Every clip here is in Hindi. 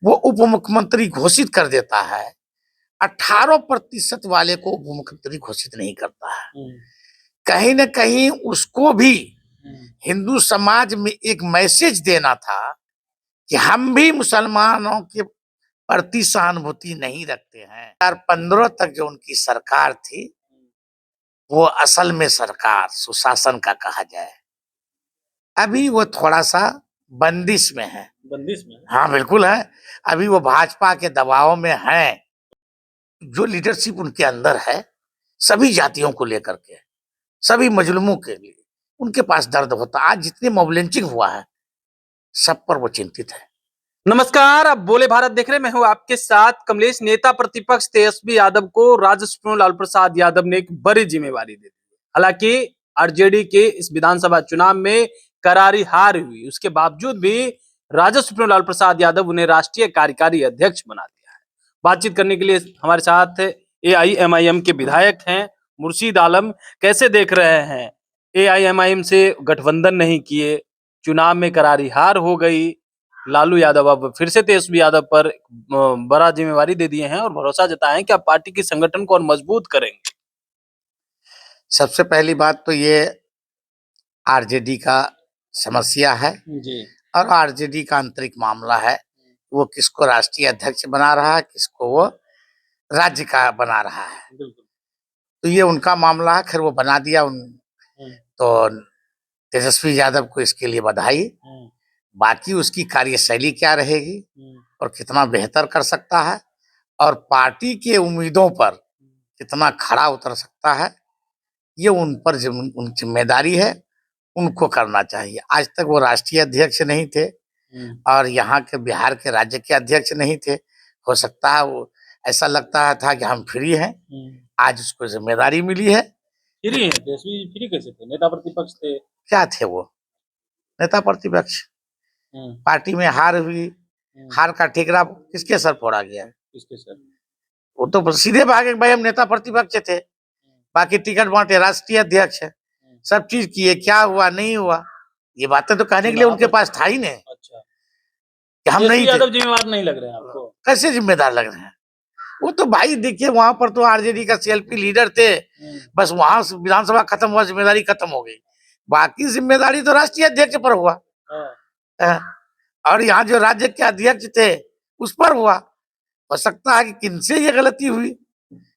वो उप मुख्यमंत्री घोषित कर देता है, 18% वाले को उप मुख्यमंत्री घोषित नहीं करता है। कहीं न कहीं उसको भी हिंदू समाज में एक मैसेज देना था कि हम भी मुसलमानों के प्रति सहानुभूति नहीं रखते हैं। 2015 तक जो उनकी सरकार थी, वो असल में सरकार सुशासन का कहा जाए। अभी वो थोड़ा-सा बंदिश में है। बंदिश में? हाँ, बिल्कुल है। अभी वो भाजपा के दबाव में हैं। जो लीडरशिप उनके अंदर है, सभी जातियों को लेकर के, सभी मजलूमों के लिए, उनके पास दर्द होता। आज जितने मॉब लिंचिंग हुआ है, सब पर वो चिंतित है। नमस्कार, आप बोले भारत देख रहे हैं। मैं हूं आपके साथ कमलेश। नेता प्रतिपक्ष तेजस्वी यादव को राज्य सुप्रीमो लालू प्रसाद यादव ने एक बड़ी जिम्मेवारी दे दी। हालांकि आरजेडी के इस विधानसभा चुनाव में करारी हार हुई, उसके बावजूद भी राज्य सुप्रीमो लालू प्रसाद यादव उन्हें राष्ट्रीय कार्यकारी अध्यक्ष बना दिया है। बातचीत करने के लिए हमारे साथ एआईएमआईएम के विधायक हैं मुर्शीद आलम। कैसे देख रहे हैं, एआईएमआईएम से गठबंधन नहीं किए, चुनाव में करारी हार हो गई, लालू यादव अब फिर से तेजस्वी यादव पर बड़ा जिम्मेवारी दे दिए हैं और भरोसा जताए हैं कि आप पार्टी के संगठन को और मजबूत करेंगे। सबसे पहली बात तो ये आरजेडी का समस्या है जी। और आरजेडी का आंतरिक मामला है। वो किसको राष्ट्रीय अध्यक्ष बना रहा है, किसको वो राज्य का बना रहा है, बिल्कुल। तो ये उनका मामला है। खैर वो बना दिया तो तेजस्वी यादव को इसके लिए बधाई। बाकी उसकी कार्यशैली क्या रहेगी और कितना बेहतर कर सकता है और पार्टी के उम्मीदों पर कितना खरा उतर सकता है, ये उन पर उन जिम्मेदारी है, उनको करना चाहिए। आज तक वो राष्ट्रीय अध्यक्ष नहीं थे और यहाँ के बिहार के राज्य के अध्यक्ष नहीं थे। हो सकता है वो ऐसा लगता था कि हम फ्री हैं, आज उसको जिम्मेदारी मिली है। फ्री है तेजस्वी? फ्री कैसे थे? नेता प्रतिपक्ष थे। क्या थे वो? नेता प्रतिपक्ष। पार्टी में हार हुई, हार का ठिकरा किसके सर फोड़ा गया? किसके सर? वो तो सीधे भागे भाई हम नेता प्रतिपक्ष थे, बाकी टिकट बांटे, राष्ट्रीय अध्यक्ष है, सब चीज किए, क्या हुआ नहीं हुआ, ये बातें तो कहने के लिए उनके पास था ही नहीं। अच्छा, कि हम नहीं यादव जिम्मेवार नहीं लग रहे हैं आपको? कैसे जिम्मेदार लग रहे हैं? वो तो भाई देखिए वहां पर तो आरजेडी का सीएलपी लीडर थे, बस वहां विधानसभा खत्म हुआ, जिम्मेदारी खत्म हो गई। बाकी जिम्मेदारी तो राष्ट्रीय अध्यक्ष पर हुआ और यहाँ जो राज्य के अध्यक्ष थे उस पर हुआ। हो सकता है कि किनसे ये गलती हुई।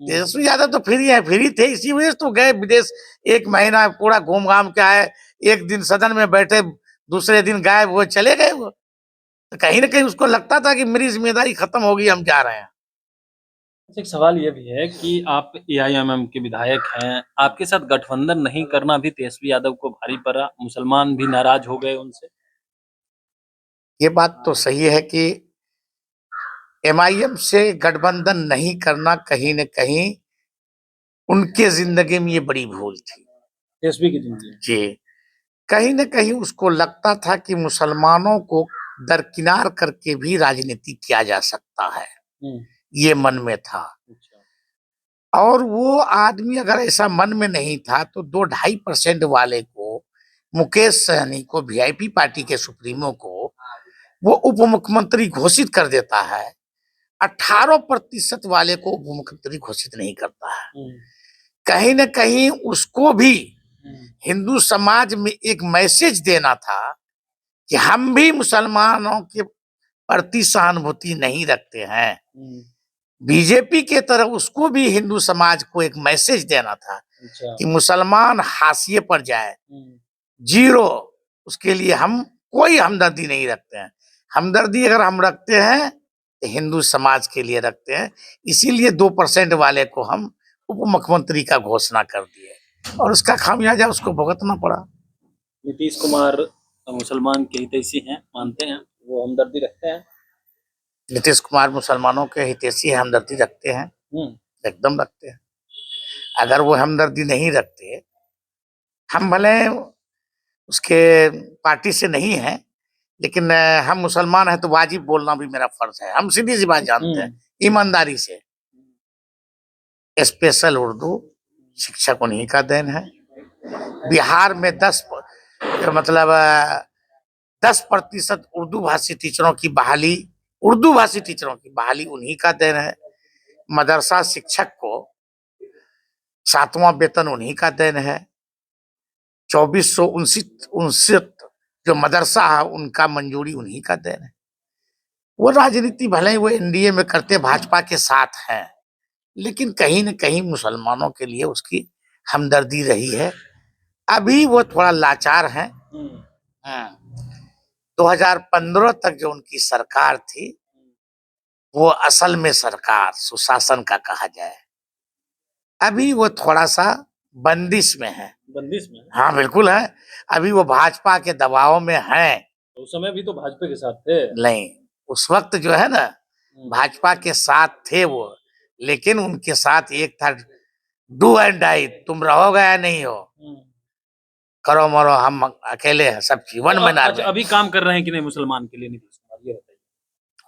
तेजस्वी यादव तो फ्री थे, इसी वजह से तो गए विदेश, 1 महीना पूरा घूम घाम के आए, एक दिन सदन में बैठे, दूसरे दिन गायब हुए, चले गए वो। तो कहीं ना कहीं उसको लगता था कि मेरी जिम्मेदारी खत्म होगी, हम जा रहे हैं। एक सवाल ये भी है कि आप एआईएमआईएम के विधायक हैं, आपके साथ गठबंधन नहीं करना भी तेजस्वी यादव को भारी पड़ा, मुसलमान भी नाराज हो गए उनसे। ये बात तो सही है कि एमआईएम से गठबंधन नहीं करना कहीं न कहीं उनके जिंदगी में ये बड़ी भूल थी, तेजस्वी की जिंदगी जी। कहीं न कहीं उसको लगता था कि मुसलमानों को दरकिनार करके भी राजनीति किया जा सकता है, ये मन में था। और वो आदमी अगर ऐसा मन में नहीं था तो 2-2.5% वाले को, मुकेश सहनी को, वीआईपी पार्टी के सुप्रीमो को वो उप मुख्यमंत्री घोषित कर देता है, 18% वाले को उप मुख्यमंत्री घोषित नहीं करता है। कहीं न कहीं उसको भी हिंदू समाज में एक मैसेज देना था कि हम भी मुसलमानों के प्रति सहानुभूति नहीं रखते हैं। बीजेपी के तरफ उसको भी हिंदू समाज को एक मैसेज देना था कि मुसलमान हाशिए पर जाए, जीरो, उसके लिए हम कोई हमदर्दी नहीं रखते हैं। हमदर्दी अगर हम रखते हैं तो हिंदू समाज के लिए रखते हैं, इसीलिए 2% वाले को हम उप मुख्यमंत्री का घोषणा कर दिए और उसका खामियाजा उसको भुगतना पड़ा। नीतीश कुमार मुसलमान के हितैषी हैं, मानते हैं, वो हमदर्दी रखते हैं। नीतीश कुमार मुसलमानों के हितैषी हमदर्दी रखते हैं, एकदम रखते हैं। अगर वो हमदर्दी नहीं रखते, हम भले उसके पार्टी से नहीं है, लेकिन हम मुसलमान हैं तो वाजिब बोलना भी मेरा फर्ज है। हम सीधी सी बात जानते हैं, ईमानदारी से। स्पेशल उर्दू शिक्षक उन्हीं का देन है। बिहार में 10% उर्दू भाषी टीचरों की बहाली उर्दू भाषी टीचरों की बहाली उन्हीं का देन है। मदरसा शिक्षक को 7वां वेतन उन्हीं का देन है। 2459 जो मदरसा है उनका मंजूरी उन्हीं का देन है। वो राजनीति भले ही वो एनडीए में करते भाजपा के साथ हैं, लेकिन कहीं न कहीं मुसलमानों के लिए उसकी हमदर्दी रही है। अभी वो थोड़ा लाचार हैं। 2015 तक जो उनकी सरकार थी, वो असल में सरकार सुशासन का कहा जाए। अभी वो थोड़ा-सा बंदिश में है। बंदिश में? हाँ, बिल्कुल है। अभी वो भाजपा के दबाव में हैं। तो उस समय भी तो भाजपा के साथ थे। नहीं, उस वक़्त जो है ना, भाजपा के साथ थे वो, लेकिन उनके साथ एक था डू एंड डाई, तुम रहोगे या नहीं हो, करो मरो हम अकेले हैं, सब चीज वन मैन अच्छा, आर्मी। अभी काम कर रहे हैं कि नहीं मुसलमान के लिए नीतीश कुमार, ये बताइए।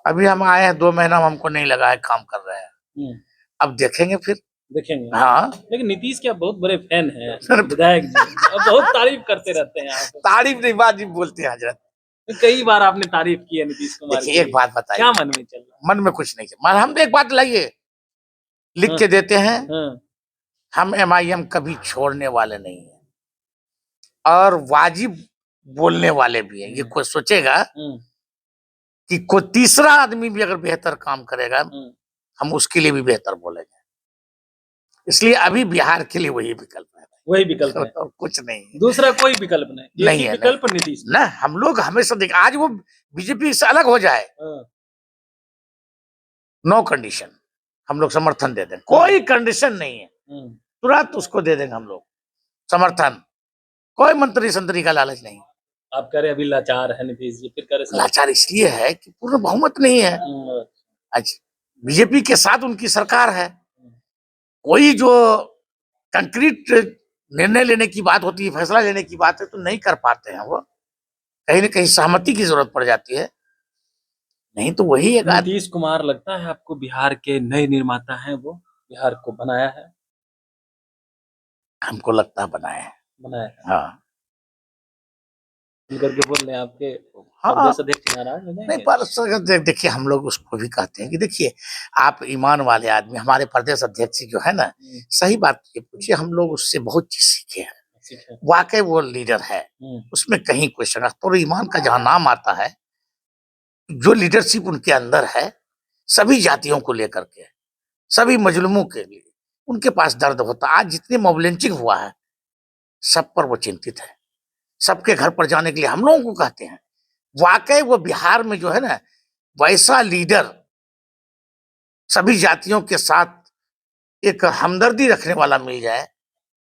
अभी हम आए हैं 2 महीना, हमको नहीं लगा है काम कर रहे हैं। अब देखेंगे फिर। देखेंगे। हाँ, लेकिन नीतीश के आप बहुत बड़े फैन हैं विधायक जी, अब बहुत तारीफ करते रहते हैं आप। तारीफ नहीं, वाजिब बोलते हैं हजरत। कई बार आपने तारीफ की है नीतीश कुमार देखिए की। एक बात बताइए, क्या मन में चल रहा मन में कुछ नहीं चल, हम एक बात लाइए, लिख हाँ। के देते हैं। है? हम एमआईएम कभी छोड़ने वाले नहीं है, और वाजिब बोलने वाले भी हैं। ये कोई सोचेगा कि कोई तीसरा आदमी भी अगर बेहतर काम करेगा, हम उसके लिए भी बेहतर बोलेंगे। इसलिए अभी बिहार के लिए वही विकल्प है, वही विकल्प है, और कुछ नहीं है। दूसरा कोई विकल्प नहीं, एक नहीं ही है, विकल्प नीतीश। ना हम लोग हमेशा देख, आज वो बीजेपी से अलग हो जाए, नो कंडीशन हम लोग समर्थन दे दें, कोई कंडीशन नहीं है, तुरंत उसको दे देंगे हम लोग समर्थन। कोई मंत्री संतरी का लालच नहीं। आप कह रहे अभी लाचार है नीतीश जी, फिर कह रहे लाचार इसलिए है कि पूर्ण बहुमत नहीं है। आज बीजेपी के साथ उनकी सरकार है, कोई जो कंक्रीट निर्णय लेने की बात होती है, फैसला लेने की बात है, तो नहीं कर पाते हैं। वो कहीं ना कहीं सहमति की जरूरत पड़ जाती है, नहीं तो वही एक नीतीश कुमार लगता है आपको बिहार के नए निर्माता हैं, वो बिहार को बनाया है? हमको लगता है बनाए हैं। बनाया है। हाँ, करके बोल रहे हैं आपके हाँ, प्रदेश अध्यक्ष नाराज हो जाएंगे? नहीं पर देखिए, हम लोग उसको भी कहते हैं कि देखिए, आप ईमान वाले आदमी, हमारे प्रदेश अध्यक्ष जो है ना, सही बात ये पूछिए, हम लोग उससे बहुत चीज सीखे हैं। वाकई वो लीडर है, उसमें कहीं कोई शक। तो ईमान का जहां नाम आता है, जो लीडरशिप उनके अंदर है, सभी जातियों को लेकर के, सभी मजलूमों के लिए उनके पास दर्द होता। आज जितने मॉब लिंचिंग हुआ है, सब पर वो चिंतित है, सबके घर पर जाने के लिए हम लोगों को कहते हैं। वाकई वो बिहार में जो है ना, वैसा लीडर सभी जातियों के साथ एक हमदर्दी रखने वाला मिल जाए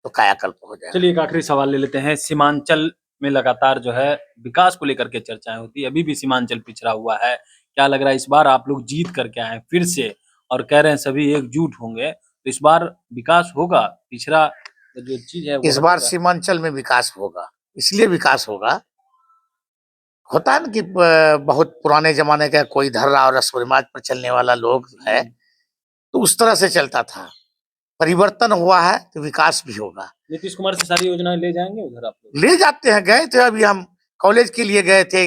तो कायाकल्प हो जाए। चलिए एक आखिरी सवाल ले लेते हैं। सीमांचल में लगातार जो है विकास को लेकर के चर्चाएं होती है, अभी भी सीमांचल पिछड़ा हुआ है। क्या लग रहा है इस बार आप लोग जीत करके आए फिर से और कह रहे हैं सभी एकजुट होंगे, तो इस बार विकास होगा? पिछड़ा जो चीज है इस बार सीमांचल में विकास होगा। इसलिए विकास होगा, होता है ना कि बहुत पुराने जमाने का कोई धर्रा और रस्म रिवाज पर चलने वाला लोग है, तो उस तरह से चलता था। परिवर्तन हुआ है तो विकास भी होगा। नीतीश कुमार से सारी योजनाएं ले जाएंगे उधर आप लोग? ले जाते हैं, गए थे अभी हम कॉलेज के लिए गए थे,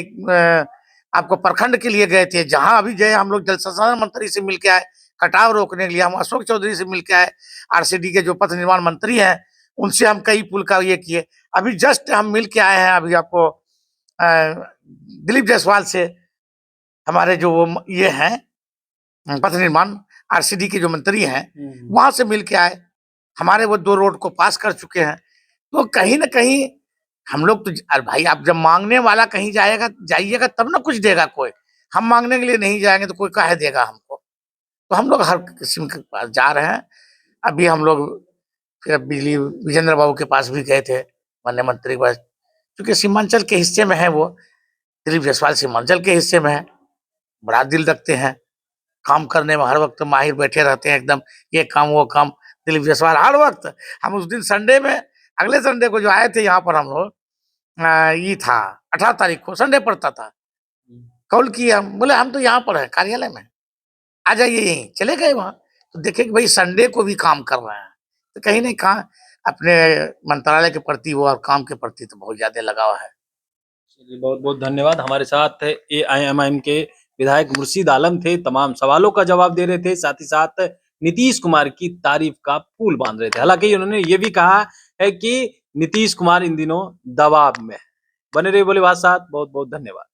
आपको प्रखंड के लिए गए थे। जहां अभी गए हम लोग, जल संसाधन मंत्री से मिलके आए, कटाव रोकने के लिए हम अशोक चौधरी से मिलके आए, आरसीडी के जो पथ निर्माण मंत्री हैं उनसे हम कई पुल का ये किए। अभी जस्ट हम मिल के आए हैं, अभी आपको दिलीप जायसवाल से, हमारे जो ये हैं पथ निर्माण आरसीडी के जो मंत्री हैं, वहां से मिल के आए। हमारे वो 2 रोड को पास कर चुके हैं। तो कहीं ना कहीं हम लोग तो, अरे भाई, आप जब मांगने वाला कहीं जाइएगा तब ना कुछ देगा कोई। हम मांगने के लिए नहीं जाएंगे तो कोई काहे देगा हमको। तो हम लोग हर किस्म के पास जा रहे हैं। अभी हम लोग फिर बिजली विजेंद्र बाबू के पास भी गए थे, माननीय मंत्री के पास, क्योंकि सीमांचल के हिस्से में है वो। दिलीप जायसवाल सीमांचल के हिस्से में है, बड़ा दिल रखते हैं, काम करने में हर वक्त माहिर बैठे रहते हैं एकदम, ये काम वो काम। दिलीप जायसवाल हर वक्त, हम उस दिन संडे में, अगले संडे को जो आए थे यहाँ पर हम लोग, ये था 18 तारीख को, संडे पड़ता था, कॉल किया, हम बोले हम तो यहाँ पर है कार्यालय में, आ जाइए यहीं। चले गए वहां, तो देखे कि भाई संडे को भी काम कर रहे हैं। तो कहीं नहीं, कहा अपने मंत्रालय के प्रति वो और काम के प्रति तो बहुत ज्यादा लगाव है। बहुत बहुत धन्यवाद। हमारे साथ AIMIM के विधायक मुर्शीद आलम थे, तमाम सवालों का जवाब दे रहे थे, साथ ही साथ नीतीश कुमार की तारीफ का पुल बांध रहे थे। हालांकि उन्होंने ये भी कहा है कि नीतीश कुमार इन दिनों दबाव में है। बने रहिए बोले बात साथ। बहुत बहुत धन्यवाद।